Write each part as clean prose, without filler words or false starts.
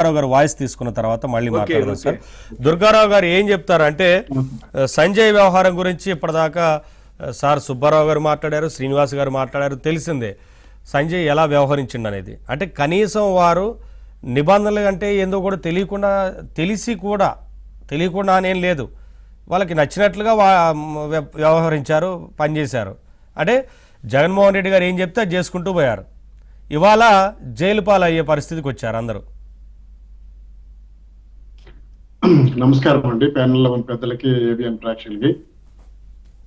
దుర్గారావు గారు వాయిస్ తీసుకున్న తర్వాత మళ్ళీ మాట్లాడదాం సార్. దుర్గారావు గారు ఏం చెప్తారు అంటే సంజయ్ వ్యవహారం గురించి ఇప్పటిదాకా సార్ సుబ్బారావు గారు మాట్లాడారు, శ్రీనివాస్ గారు మాట్లాడారు. తెలిసిందే సంజయ్ ఎలా వ్యవహరించింది అనేది. అంటే కనీసం వారు నిబంధనలు అంటే ఏందో కూడా తెలియకుండా అనేం లేదు, వాళ్ళకి నచ్చినట్లుగా వ్యవహరించారు, పనిచేశారు. అంటే జగన్మోహన్ రెడ్డి గారు ఏం చెప్తే అది చేసుకుంటూ పోయారు. ఇవాళ జైలు పాలు అయ్యే పరిస్థితికి వచ్చారు అందరూ. నమస్కారం అండి, ప్యానెల్ పెద్దలకి, ఏబిఎన్ ప్రేక్షకులకి.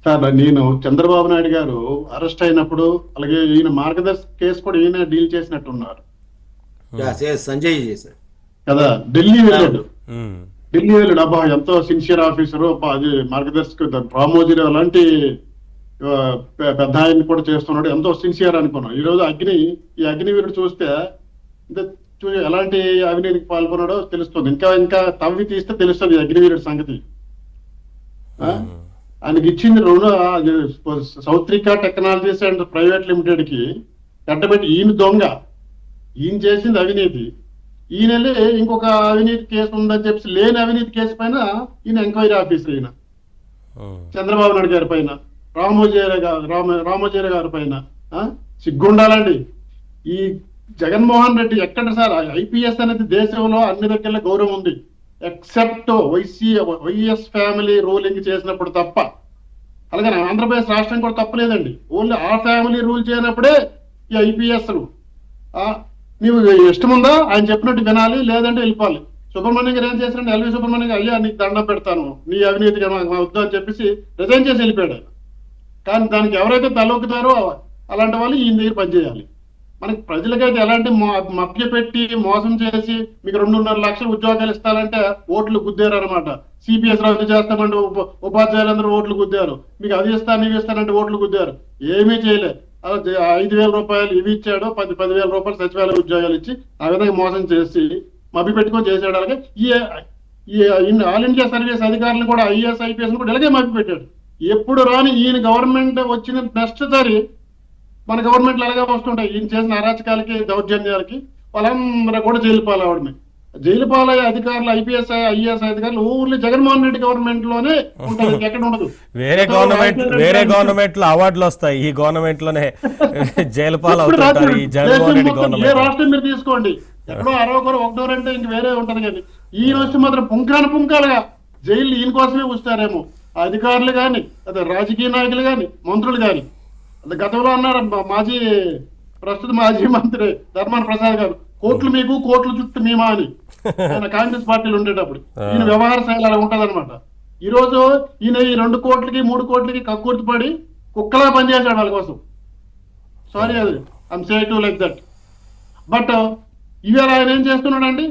సార్, నేను చంద్రబాబు నాయుడు గారు అరెస్ట్ అయినప్పుడు అలాగే ఈయన మార్గదర్శక కేసు కూడా ఈయన డీల్ చేసినట్టున్నారు సంజయ్ చేశారు కదా. ఢిల్లీ వెళ్ళాడు, అబ్బా ఎంతో సిన్సియర్ ఆఫీసరు, అది మార్గదర్శక రామోజీరావు అలాంటి పెద్ద ఆయన్ని కూడా చేస్తున్నాడు, ఎంతో సిన్సియర్ అనుకున్నాం. ఈ రోజు ఈ అగ్నివీరుడు చూస్తే ఎలాంటి అవినీతికి పాల్గొన్నాడో తెలుస్తుంది. ఇంకా తవ్వి తీస్తే తెలుస్తుంది అగ్నివీరుడి సంగతి. ఆయనకి ఇచ్చింది సౌత్రికా టెక్నాలజీస్ అండ్ ప్రైవేట్ లిమిటెడ్ కి కట్టబెట్టి ఈయన దొంగ, ఈయన చేసింది అవినీతి. ఈయన ఇంకొక అవినీతి కేసు ఉందని చెప్పి లేని అవినీతి కేసు పైన ఈయన ఎంక్వైరీ ఆఫీసర్, ఈయన చంద్రబాబు నాయుడు గారి పైన, రామోజీరావు గారి పైన సిగ్గుండాలండి. ఈ జగన్మోహన్ రెడ్డి ఎక్కడ సార్ ఐపీఎస్ అనేది దేశంలో అన్ని దగ్గర గౌరవం ఉంది, ఎక్సెప్ట్ వైఎస్ ఫ్యామిలీ రూలింగ్ చేసినప్పుడు తప్ప. అలాగే ఆంధ్రప్రదేశ్ రాష్ట్రం కూడా తప్పలేదండి, ఓన్లీ ఆ ఫ్యామిలీ రూల్ చేయనప్పుడే ఈ ఐపీఎస్లు. నీవు ఇష్టముందా ఆయన చెప్పినట్టు వినాలి, లేదంటే వెళ్ళిపోవాలి. సుబ్రహ్మణ్యం గారు ఏం చేశారంటే, ఎల్వి సుబ్రహ్మణ్యం గారు, అయ్యా నీకు దండం పెడతాను, నీ అవినీతిగా వద్దు అని చెప్పేసి రిజైన్ చేసి వెళ్ళిపోయాడు. కానీ దానికి ఎవరైతే తలొక్కుతారో అలాంటి వాళ్ళు ఈయన దగ్గర పనిచేయాలి. మనకి ప్రజలకైతే ఎలాంటి మభ్య పెట్టి మోసం చేసి మీకు 2.5 లక్షల ఉద్యోగాలు ఇస్తారంటే ఓట్లు గుద్దారు అనమాట. సిపిఎస్ రద్దు చేస్తామంటే ఉపాధ్యాయులందరూ ఓట్లు గుద్దారు, మీకు అది ఇస్తాను ఇవి ఇస్తానంటే ఓట్లు గుద్దారు, ఏమీ చేయలే. 5,000 రూపాయలు ఇవి ఇచ్చాడు, 10,000 రూపాయలు సచివాలయ ఉద్యోగాలు ఇచ్చి ఆ విధంగా మోసం చేసి మభ్య పెట్టుకొని చేశాడు. అలాగే ఈ ఆల్ ఇండియా సర్వీస్ అధికారులను కూడా ఐఏఎస్ ఐపీఎస్ కూడా ఇలాగే మభ్య పెట్టాడు. ఎప్పుడు రాని ఈయన గవర్నమెంట్ వచ్చిన నెక్స్ట్ సారి మన గవర్నమెంట్లు అలాగే వస్తుంటాయి. ఈయన చేసిన అరాచకాలకి దౌర్జన్యాలకి వాళ్ళందరూ కూడా జైలు పాలవడమే. జైలు పాలయ్యే అధికారులు ఐపీఎస్ ఐఏఎస్ అధికారులు ఓన్లీ జగన్మోహన్ రెడ్డి గవర్నమెంట్ లోనే ఉంటుంది, ఎక్కడ ఉండదు. వేరే గవర్నమెంట్ లో అవార్డులు వస్తాయి, ఈ గవర్నమెంట్ లోనే జైలు పాలవుతారు. ఏ రాష్ట్రం మీరు తీసుకోండి, ఎక్కడో 61 అంటే ఇంక వేరే ఉంటది. కానీ ఈయన వచ్చి మాత్రం పుంకాలుగా జైలు ఈయన కోసమే వస్తారేమో అధికారులు కానీ, అదే రాజకీయ నాయకులు కానీ, మంత్రులు కానీ. గతంలో అన్నారు ప్రస్తుత మాజీ మంత్రి ధర్మాన ప్రసాద్ గారు, కోట్లు మీకు కోట్ల చుట్టూ మేమా అని ఆయన కాంగ్రెస్ పార్టీలు ఉండేటప్పుడు. ఈయన వ్యవహార శైలి అలా ఉంటది అనమాట. ఈ రోజు ఈయన ఈ 2 కోట్లకి 3 కోట్లకి కక్కుర్తిపడి కుక్కలా పనిచేశాడు వాళ్ళ కోసం. సారీ, అది I'm say to like that. But ఇవాళ ఆయన ఏం చేస్తున్నాడండి,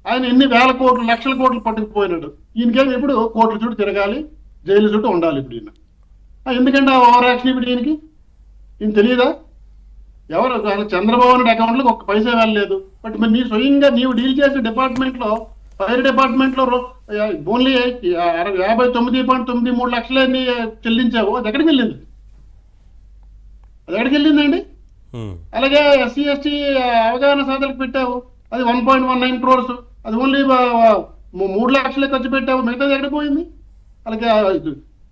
ఆయన ఎన్ని వేల కోట్లు లక్షల కోట్లు పట్టుకుపోయినాడు. ఈయనకేమో ఇప్పుడు కోట్ల చుట్టూ తిరగాలి, జైలు చుట్టూ ఉండాలి ఇప్పుడు ఈయన. ఎందుకంటే ఆ ఓవర్ యాక్షన్ ఇప్పుడు ఈయనకి తెలియదా? ఎవరు చంద్రబాబు నాయుడు అకౌంట్ లో 1 పైసా వెళ్ళలేదు. బట్ మరి నీ స్వయంగా నీవు డీల్ చేసే డిపార్ట్మెంట్ లో, ఫైర్ డిపార్ట్మెంట్ లో ఓన్లీ 59.93 లక్షలన్నీ చెల్లించావు. అది ఎక్కడికి వెళ్ళిందండి? అలాగే ఎస్సీ ఎస్టీ అవగాహన సాధనకు పెట్టావు, అది 1.19 crores, అది ఓన్లీ 3 లక్షలే ఖర్చు పెట్టావు, మిగతాది ఎక్కడికి పోయింది? అలాగే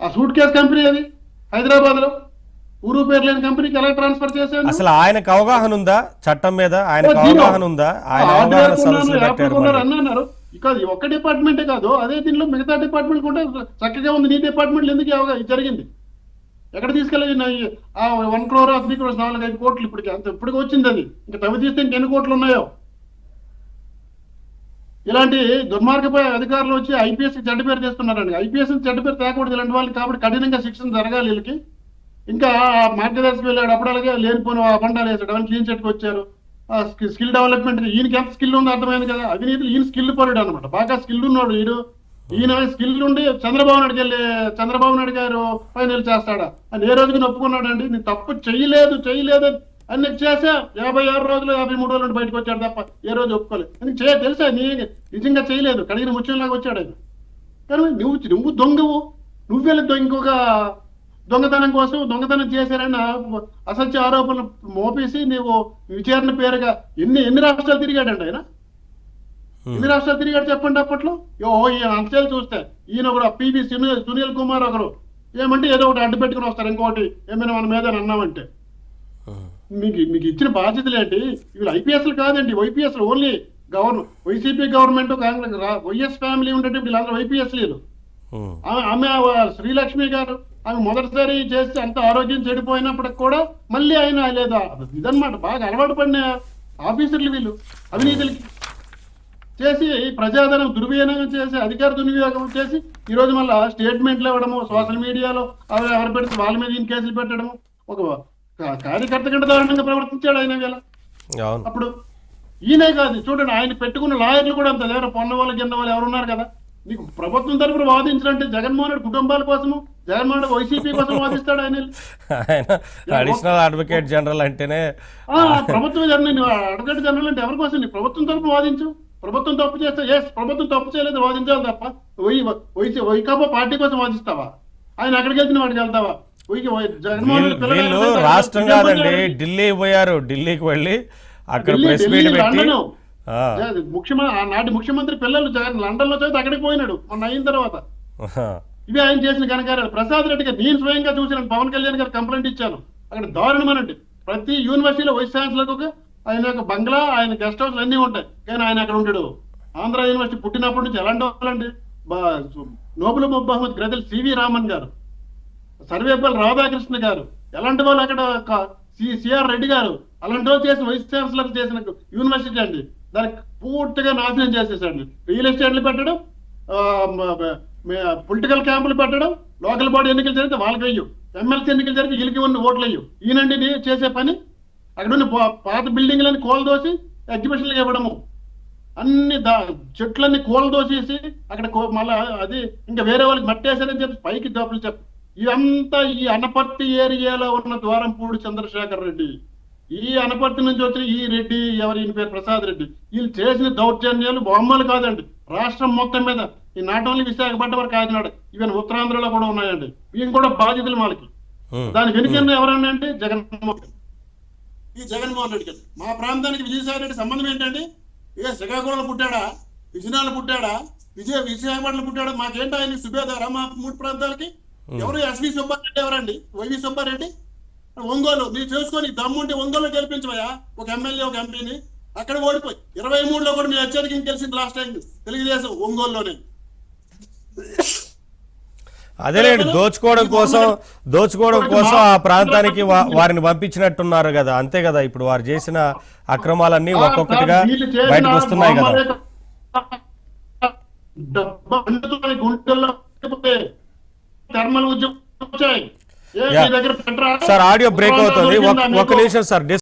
ఆ సూట్ కేస్ కంపెనీ అది హైదరాబాద్ లో ఊరు పేరు లేని కంపెనీకి ఎలా ట్రాన్స్ఫర్ చేశాను? అసలు ఆయనకు అవగాహన ఉందా చట్టం మీద? ఆయనకు అవగాహన ఉందా? అన్నారు. ఇక ఒక్క డిపార్ట్మెంటే కాదు, అదే దీనిలో మిగతా డిపార్ట్మెంట్ కూడా చక్కగా ఉంది. నీ డిపార్ట్మెంట్ ఎందుకు జరిగింది? ఎక్కడ తీసుకెళ్ళి 1 crore 3 crores 4-5 కోట్లు ఇప్పటికి అంత ఇప్పటికి వచ్చింది. అది ఇంకా తవ్వి తీస్తే ఇంకెన్ని కోట్లు ఉన్నాయో. ఇలాంటి దుర్మార్గపై అధికారులు వచ్చి ఐపీఎస్ చెడ్డ పేరు చేస్తున్నారండి. ఐపీఎస్ చెడ్డ పేరు తేకూడదు ఇలాంటి వాళ్ళకి, కాబట్టి కఠినంగా శిక్షణ జరగాలి వీళ్ళకి. ఇంకా మార్గదర్శి వెళ్ళాడు, అప్పుడు అలాగే లేనిపోయిన అబండాలు వేసాడు, అవన్నీ క్లీన్ చెట్కి వచ్చారు. స్కిల్ డెవలప్మెంట్, ఈయనకి ఎంత స్కిల్ ఉందో అర్థమైంది కదా. అవినీతిలో ఈయన స్కిల్ పరుడు అనమాట, బాగా స్కిల్ ఉన్నాడు వీడు. ఈయన స్కిల్ ఉండి చంద్రబాబు నాయుడు గారు ఫైనల్ చేస్తాడా అని ఏ రోజుకి ఒప్పుకున్నాడండి? నేను తప్పు చేయలేదు అన్ని చేసా 56 రోజులు 53 రోజుల నుండి బయటకు వచ్చాడు తప్ప ఏ రోజు ఒప్పుకోలేదు. తెలుసా నీ నిజంగా చేయలేదు, కడిగిన ముత్యంలాగా వచ్చాడు ఆయన. కానీ నువ్వు దొంగవు, నువ్వెళ్ళి ఇంకొక దొంగతనం కోసం దొంగతనం చేశారని అసత్య ఆరోపణలు మోపేసి నువ్వు విచారణ పేరుగా ఎన్ని రాష్ట్రాలు తిరిగాడండి ఆయన. ఎన్ని రాష్ట్రాలు తిరిగాడు చెప్పండి అప్పట్లో. ఈయన అంశాలు చూస్తే ఈయన ఒకరు పివి సునీల్ కుమార్ ఒకరు ఏమంటే ఏదో ఒకటి అడ్డు పెట్టుకుని వస్తారు, ఇంకోటి ఏమైనా మన మీద అన్నామంటే. మీకు ఇచ్చిన బాధ్యతలు ఏంటి? వీళ్ళు ఐపీఎస్లు కాదండి, వైపీఎస్లు. Only YCP government Congress YS family ఉండేటప్పుడు వీళ్ళందరూ వైపీఎస్లీలు. ఆమె శ్రీలక్ష్మి గారు ఆమె మొదటిసారి చేస్తే అంత ఆరోగ్యం చెడిపోయినప్పటికి కూడా మళ్ళీ ఆయన లేదా ఇదన్నమాట బాగా అలవాటు పడిన ఆఫీసర్లు వీళ్ళు. అవినీతులకి చేసి ప్రజాధనం దుర్వినియోగం చేసి అధికార దుర్వినియోగం చేసి ఈ రోజు మళ్ళీ స్టేట్మెంట్లు ఇవ్వడము, సోషల్ మీడియాలో ఎవరు పెడితే వాళ్ళ మీద ఈయన కేసులు పెట్టడము. ఒక కార్యకర్త కంటే దారుణంగా ప్రవర్తించాడు ఆయన వేళ. అప్పుడు ఈయనే కాదు చూడండి, ఆయన పెట్టుకున్న లాయర్లు కూడా అంత దగ్గర పొన్న వాళ్ళు కింద వాళ్ళు ఎవరు ఉన్నారు కదా. నీకు ప్రభుత్వం తరపున వాదించాలంటే జగన్మోహన్ రెడ్డి కుటుంబాల కోసము, జగన్మోహన్ రెడ్డి వైసీపీ కోసం వాదిస్తాడు ఆయన. అడిషనల్ అడ్వకేట్ జనరల్ అంటేనే ప్రభుత్వం అడ్వకేట్ జనరల్ అంటే ఎవరి కోసం? నీకు ప్రభుత్వం తరపున వాదించు. ప్రభుత్వం తప్పు చేస్తే ప్రభుత్వం తప్పు చేయలేదు వాదించాలి తప్ప వైకాపా పార్టీ కోసం వాదిస్తావా? ఆయన అక్కడికి వెళ్తున్న వాడికి వెళ్తావా? వీళ్ళు రాష్ట్రం కాదండి, ఢిల్లీ పోయారు. ఢిల్లీకి వెళ్ళి అక్కడ ప్రెస్ మీట్ పెట్టి నాటి ముఖ్యమంత్రి పిల్లలు లండన్ లో చదివితే అక్కడికి పోయినాడు మొన్న అయిన తర్వాత. ఇవి ఆయన చేసిన ఘనకార్యాలు. ప్రసాద్ రెడ్డి గారు నేను స్వయంగా చూసిన, పవన్ కళ్యాణ్ గారు కంప్లైంట్ ఇచ్చాను. అక్కడ దారుణమనండి. ప్రతి యూనివర్సిటీలో వైస్ ఛాన్సలర్ ఆయన యొక్క బంగ్లా, ఆయన గెస్ట్ హౌస్ అన్నీ ఉంటాయి, కానీ ఆయన అక్కడ ఉంటాడు. ఆంధ్ర యూనివర్సిటీ పుట్టినప్పటి నుంచి ఎలాంటి వాళ్ళండి, నోబెల్ బహుమతి గ్రహీతలు సివి రామన్ గారు, సర్వేపల్లి రాధాకృష్ణ గారు, ఎలాంటి వాళ్ళు అక్కడ సిఆర్ రెడ్డి గారు, అలాంటి వాళ్ళు చేసిన వైస్ ఛాన్సలర్ చేసిన యూనివర్సిటీ అండి. దానికి పూర్తిగా నాశనం చేసేసండి. రియల్ ఎస్టేట్లు పెట్టడం, పొలిటికల్ క్యాంపులు పెట్టడం, లోకల్ బాడీ ఎన్నికలు జరిగితే వాళ్ళకి వెయ్యు, ఎమ్మెల్సీ ఎన్నికలు జరిగితే వీళ్ళకి ఉన్న ఓట్లు వెయ్యు. ఈయనండి చేసే పని. అక్కడ ఉన్న పాత బిల్డింగ్లని కూలదోసి ఎగ్జిబిషన్లకు ఇవ్వడము, అన్ని చెట్లన్నీ కూలదోసేసి అక్కడ మళ్ళా అది ఇంకా వేరే వాళ్ళకి మట్టేశారని చెప్పి పైకి దోపులు చెప్పు. ఇదంతా ఈ అనపర్తి ఏరియాలో ఉన్న ద్వారంపూడి చంద్రశేఖర్ రెడ్డి, ఈ అనపర్తి నుంచి వచ్చిన ఈ రెడ్డి ఈయన పేరు ప్రసాద్ రెడ్డి, వీళ్ళు చేసిన దౌర్జన్యాలు బొమ్మలు కాదండి, రాష్ట్రం మొత్తం మీద. ఈ నాట్ ఓన్లీ విశాఖపట్నం వరకు కాకినాడ, ఈవెన్ ఉత్తరాంధ్రలో కూడా ఉన్నాయండి. వీళ్ళు కూడా బాధ్యతలు వాళ్ళకి. దాని వెనుక ఎవరన్నా అంటే జగన్మోహన్ రెడ్డి గారు. మా ప్రాంతానికి విజయసాయి రెడ్డి సంబంధం ఏంటండి? శ్రీకాకుళంలో పుట్టాడా, విజయనగరంలో పుట్టాడా, విశాఖపట్నంలో పుట్టాడా? మాకేంటో ఆయన సుబేదారా మా 3 ప్రాంతాలకి? ఎవరు? ఎస్వి సుబ్బారెడ్డి ఎవరండి? వైవి సుబ్బారెడ్డి. ఒంగోలు మీరు చూసుకొని దమ్ముంటే ఒంగోలు గెలిపించవయా ఒక ఎమ్మెల్యే ఒక ఎంపీని. అక్కడ ఓడిపోయి 23లో కూడా మీరు అత్యధికంగా గెలిచింది లాస్ట్ టైం తెలుగుదేశం ఒంగోలులోనే. అదేలేండి, దోచుకోవడం కోసం ఆ ప్రాంతానికి వారిని పంపించినట్టున్నారు కదా, అంతే కదా. ఇప్పుడు వారు చేసిన అక్రమాలన్నీ ఒక్కొక్కటిగా బయటకు వస్తున్నాయి కదా. సార్ ఆడియో బ్రేక్ అవుతుంది, ఒక నిమిషం సార్.